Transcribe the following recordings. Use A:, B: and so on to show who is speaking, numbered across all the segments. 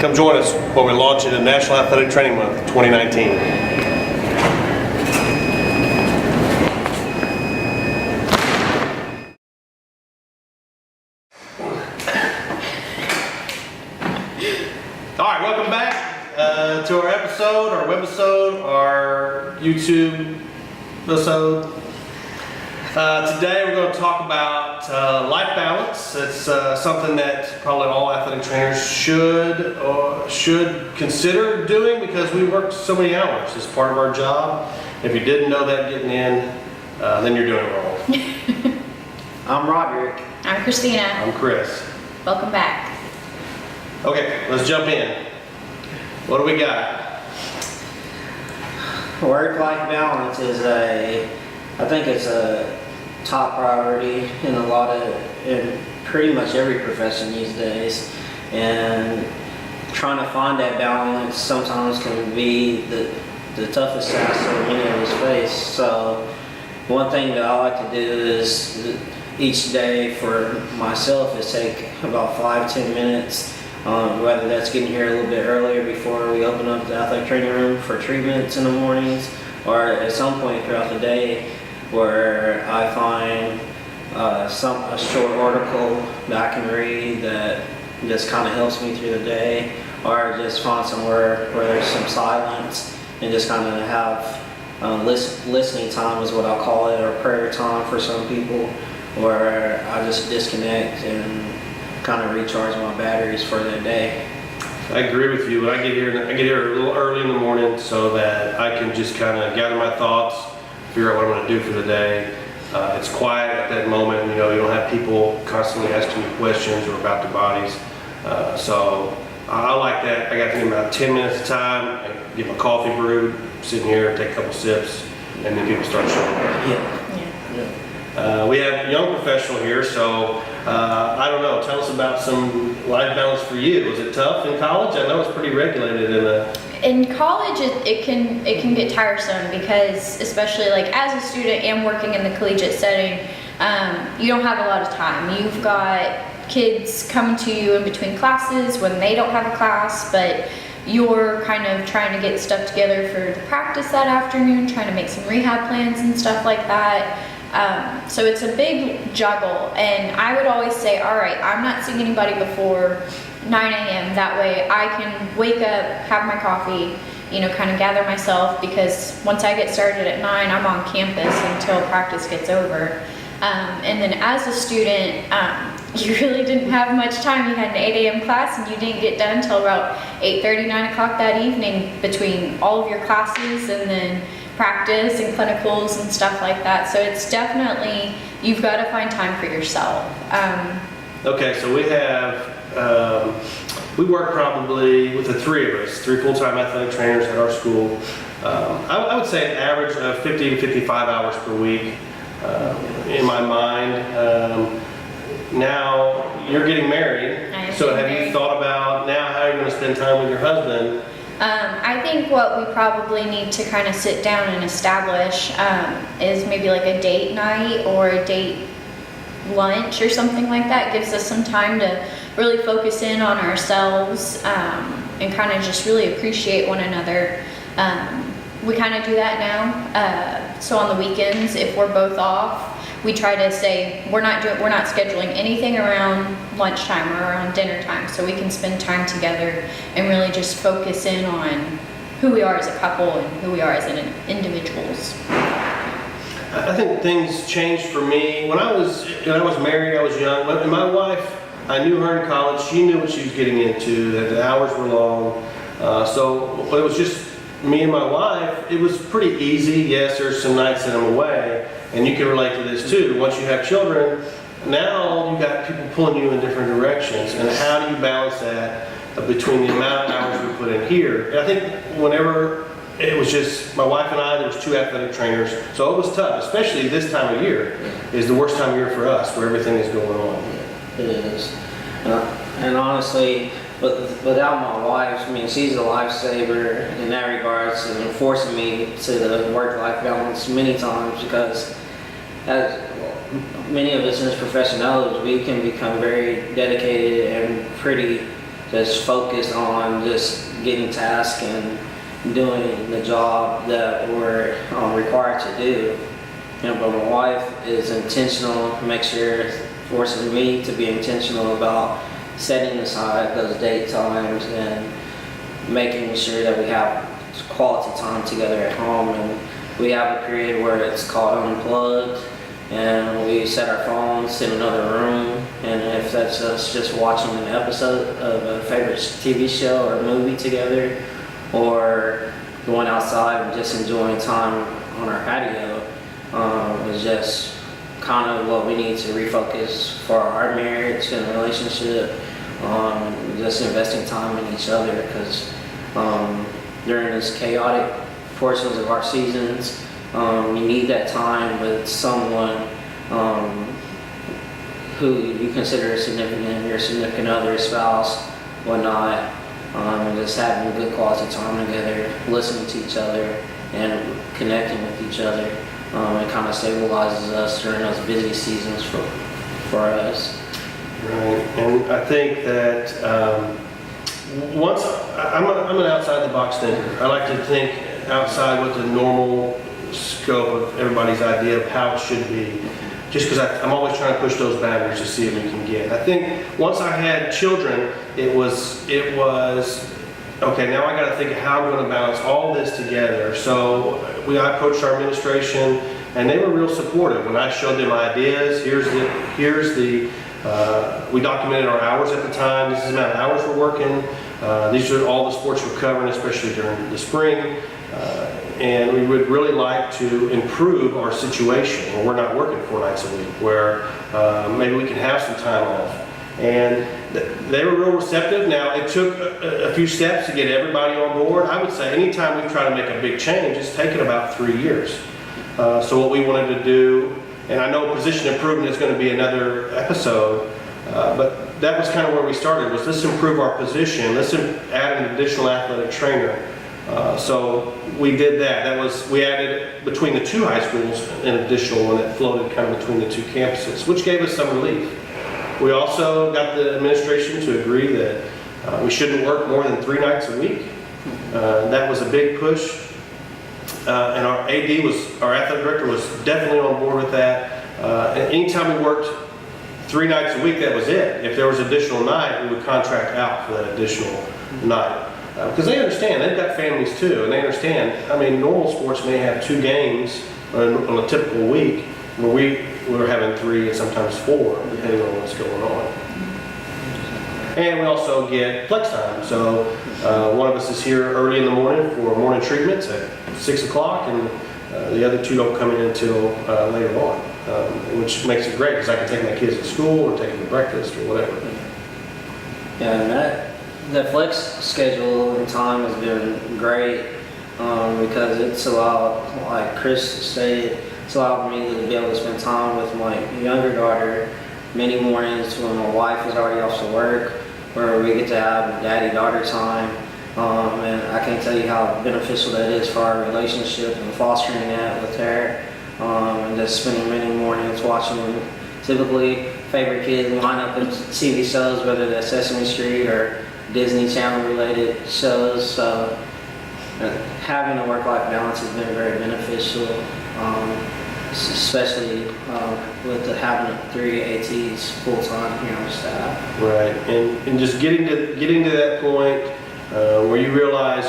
A: Come join us when we launch into National Athletic Training Month 2019. All right, welcome back to our episode, our webisode, our YouTube episode. Today we're going to talk about life balance. It's something that probably all athletic trainers should consider doing because we work so many hours. It's part of our job. If you didn't know that getting in, then you're doing it wrong.
B: I'm Roderick.
C: I'm Christina.
A: I'm Chris.
C: Welcome back.
A: Okay, let's jump in. What do we got?
B: Work-life balance is I think it's a top priority in pretty much every profession these days. And trying to find that balance sometimes can be the toughest task that many of us face. So one thing that I like to do is each day for myself is take about 5-10 minutes. Whether that's getting here a little bit earlier before we open up the athletic training room for treatments in the mornings, or at some point throughout the day where I find a short article that I can read that just kind of helps me through the day, or just find somewhere where there's some silence and just kind of have listening time is what I'll call it, or prayer time for some people, where I just disconnect and kind of recharge my batteries for the day.
A: I agree with you. I get here a little early in the morning so that I can just kind of gather my thoughts, figure out what I'm going to do for the day. It's quiet at that moment. You don't have people constantly asking you questions or about their bodies. So I like that. I got to give about 10 minutes of time. I get my coffee brewed, sitting here, take a couple sips, and then people start showing up.
B: Yeah.
A: We have a young professional here, so I don't know. Tell us about some life balance for you. Was it tough in college? I know it's pretty regulated
C: In college, it can get tiresome because, especially like as a student and working in the collegiate setting, you don't have a lot of time. You've got kids coming to you in between classes when they don't have a class, but you're kind of trying to get stuff together for the practice that afternoon, trying to make some rehab plans and stuff like that. So it's a big juggle, and I would always say, all right, I'm not seeing anybody before 9 a.m. That way I can wake up, have my coffee, kind of gather myself, because once I get started at 9, I'm on campus until practice gets over. And then as a student, you really didn't have much time. You had an 8 a.m. class and you didn't get done until about 8:30, 9 o'clock that evening between all of your classes and then practice and clinicals and stuff like that. So it's definitely, you've got to find time for yourself.
A: Okay, so we work probably with the three of us, 3 full-time athletic trainers at our school. I would say an average of 50 to 55 hours per week in my mind. Now, you're getting married, so have you thought about now how you're going to spend time with your husband?
C: I think what we probably need to kind of sit down and establish is maybe like a date night or a date lunch or something like that. It gives us some time to really focus in on ourselves and kind of just really appreciate one another. We kind of do that now. So on the weekends, if we're both off, we try to say we're not scheduling anything around lunchtime or around dinner time, so we can spend time together and really just focus in on who we are as a couple and who we are as individuals.
A: I think things changed for me when I was married. I was young, and my wife, I knew her in college. She knew what she was getting into. That the hours were long, so it was just me and my wife. It was pretty easy. Yes, there's some nights that I'm away. And you can relate to this too. Once you have children, now you've got people pulling you in different directions. And how do you balance that between the amount of hours we put in here? And I think whenever it was just my wife and I, there was 2 athletic trainers. So it was tough, especially this time of year is the worst time of year for us where everything is going on.
B: It is. And honestly, without my wife, she's a lifesaver in that regards, and forcing me to the work-life balance many times, because as many of us in this profession knows, we can become very dedicated and pretty just focused on just getting tasks and doing the job that we're required to do. But my wife is intentional, makes sure, forces me to be intentional about setting aside those date times and making sure that we have quality time together at home. And we have a period where it's called unplugged, and we set our phones in another room, and if that's us just watching an episode of a favorite TV show or movie together, or going outside and just enjoying time on our patio, was just kind of what we need to refocus for our marriage and relationship, just investing time in each other, because during this chaotic portions of our seasons, you need that time with someone who you consider significant, your significant other, spouse, whatnot, just having good quality time together, listening to each other, and connecting with each other. It kind of stabilizes us during those busy seasons for us.
A: Right, and I think that once I'm an outside the box thinker. I like to think outside what the normal scope of everybody's idea of how it should be, just because I'm always trying to push those boundaries to see if we can get. I think once I had children, it was okay, now I got to think of how I'm going to balance all this together. So I approached our administration, and they were real supportive. When I showed them ideas, we documented our hours at the time. This is the amount of hours we're working. These are all the sports we're covering, especially during the spring. And we would really like to improve our situation where we're not working 4 nights a week, where maybe we can have some time off. And they were real receptive. Now, it took a few steps to get everybody on board. I would say anytime we try to make a big change, it's taken about 3 years. So what we wanted to do, and I know position improvement is going to be another episode, but that was kind of where we started, was let's improve our position. Let's add an additional athletic trainer. So we did that. We added between the 2 high schools an additional one that floated kind of between the 2 campuses, which gave us some relief. We also got the administration to agree that we shouldn't work more than 3 nights a week. That was a big push. And our athletic director was definitely on board with that. And anytime we worked 3 nights a week, that was it. If there was additional night, we would contract out for that additional night. Because they understand, they've got families too, and they understand, I mean, normal sports may have 2 games on a typical week, where we're having 3 and sometimes 4, depending on what's going on. And we also get flex time. So one of us is here early in the morning for morning treatments at 6 o'clock, and the other 2 don't come in until later on, which makes it great because I can take my kids to school or take them to breakfast or whatever.
B: Yeah, and the flex schedule and time has been great because it's allowed, like Chris stated, it's allowed me to be able to spend time with my younger daughter many mornings when my wife is already off to work, where we get to have daddy-daughter time. And I can't tell you how beneficial that is for our relationship and fostering that with her. And just spending many mornings watching typically favorite kids line up in TV shows, whether that's Sesame Street or Disney Channel related shows. So having a work-life balance has been very beneficial, especially with having 3 ATs full-time here on staff.
A: Right, and just getting to that point where you realize,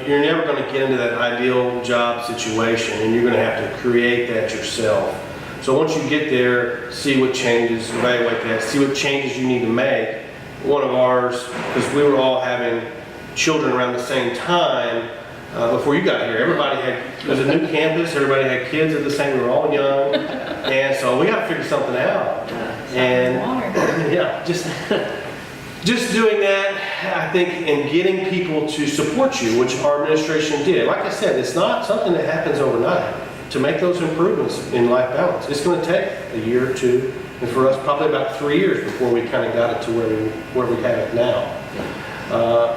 A: you're never going to get into that ideal job situation, and you're going to have to create that yourself. So once you get there, see what changes, evaluate that, see what changes you need to make. One of ours, because we were all having children around the same time before you got here. It was a new campus, everybody had kids at the same, we were all young, and so we got to figure something out. And yeah, just doing that, I think, and getting people to support you, which our administration did. Like I said, it's not something that happens overnight. To make those improvements in life balance, it's going to take a year or 2, and for us, probably about 3 years before we kind of got it to where we have it now.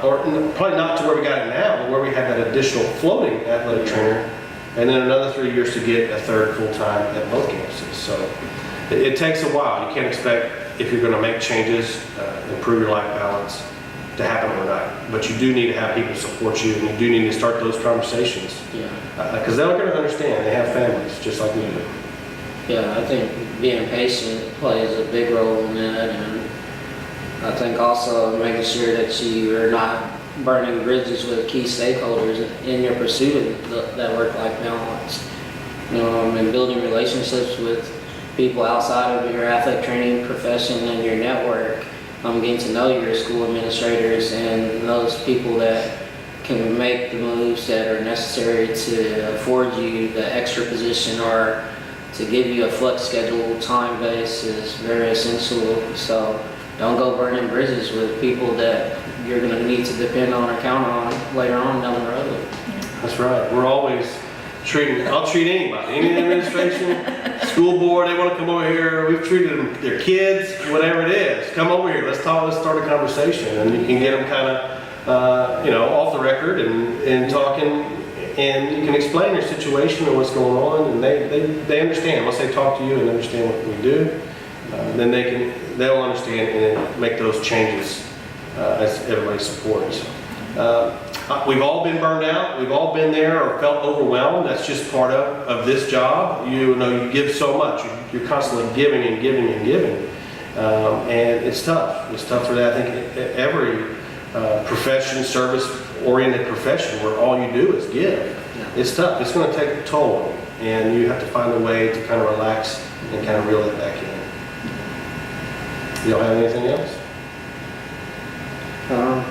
A: Or probably not to where we got it now, but where we have that additional floating athletic trainer, and then another 3 years to get a 3rd full-time at both campuses. So it takes a while. You can't expect, if you're going to make changes, improve your life balance, to happen overnight. But you do need to have people support you, and you do need to start those conversations.
B: Yeah.
A: Because they're going to understand. They have families just like we do.
B: Yeah, I think being patient plays a big role in that, and I think also making sure that you are not burning bridges with key stakeholders in your pursuit of that work-life balance. And building relationships with people outside of your athletic training profession and your network. Getting to know your school administrators and those people that can make the moves that are necessary to afford you the extra position or to give you a flex schedule time base is very essential. So don't go burning bridges with people that you're going to need to depend on or count on later on down the road.
A: That's right. We're always I'll treat anybody, any administration, school board, they want to come over here. We've treated them, their kids, whatever it is. Come over here, let's talk, let's start a conversation. And you can get them kind of, off the record and talking, and you can explain their situation and what's going on, and they understand. Once they talk to you and understand what we do, then they'll understand and then make those changes as everybody supports. We've all been burned out. We've all been there or felt overwhelmed. That's just part of this job. You give so much. You're constantly giving and giving and giving. And it's tough. It's tough for that. I think every profession, service-oriented profession where all you do is give.
B: Yeah.
A: It's tough. It's going to take a toll. And you have to find a way to kind of relax and kind of reel it back in. You don't have anything else?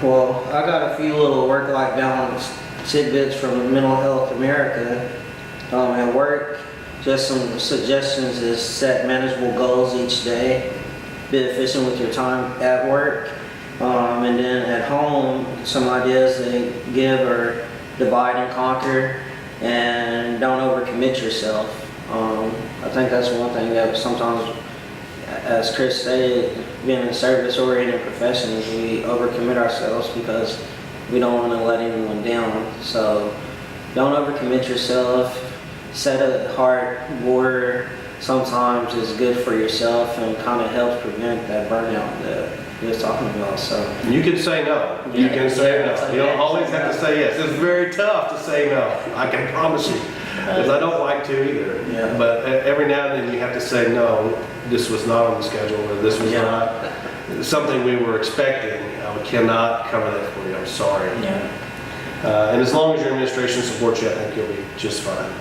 B: Well, I got a few little work-life balance tidbits from Mental Health America. At work, just some suggestions is set manageable goals each day, be efficient with your time at work, and then at home, some ideas they give are divide and conquer, and don't overcommit yourself. I think that's one thing that sometimes, as Chris stated, being in service-oriented professions, we overcommit ourselves because we don't want to let anyone down. So don't overcommit yourself. Set a hard border. Sometimes is good for yourself and kind of helps prevent that burnout that we was talking about. So
A: You can say no. You can say no. You don't always have to say yes. It's very tough to say no. I can promise you. Because I don't like to either.
B: Yeah.
A: But every now and then you have to say no. This was not on the schedule, or this was not something we were expecting. I cannot cover that for you. I'm sorry.
C: Yeah.
A: And as long as your administration supports you, I think you'll be just fine.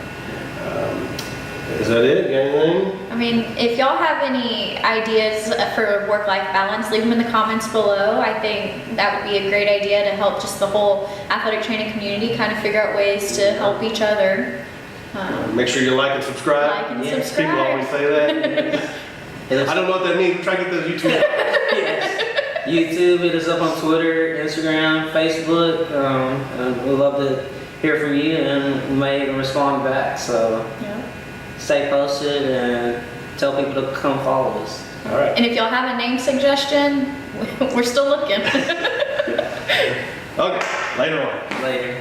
A: Is that it? You got anything?
C: I mean, if y'all have any ideas for work-life balance, leave them in the comments below. I think that would be a great idea to help just the whole athletic training community kind of figure out ways to help each other.
A: Make sure you like and subscribe.
C: Like and
B: Yes,
C: subscribe.
A: People always say that. I don't know what that means. Try to get those YouTube.
B: yes. YouTube, hit us up on Twitter, Instagram, Facebook. And we'd love to hear from you, and we may even respond back. So
C: Yeah.
B: stay posted and tell people to come follow us.
A: All right.
C: And if y'all have a name suggestion, we're still looking.
A: Okay. Later on.
B: Later.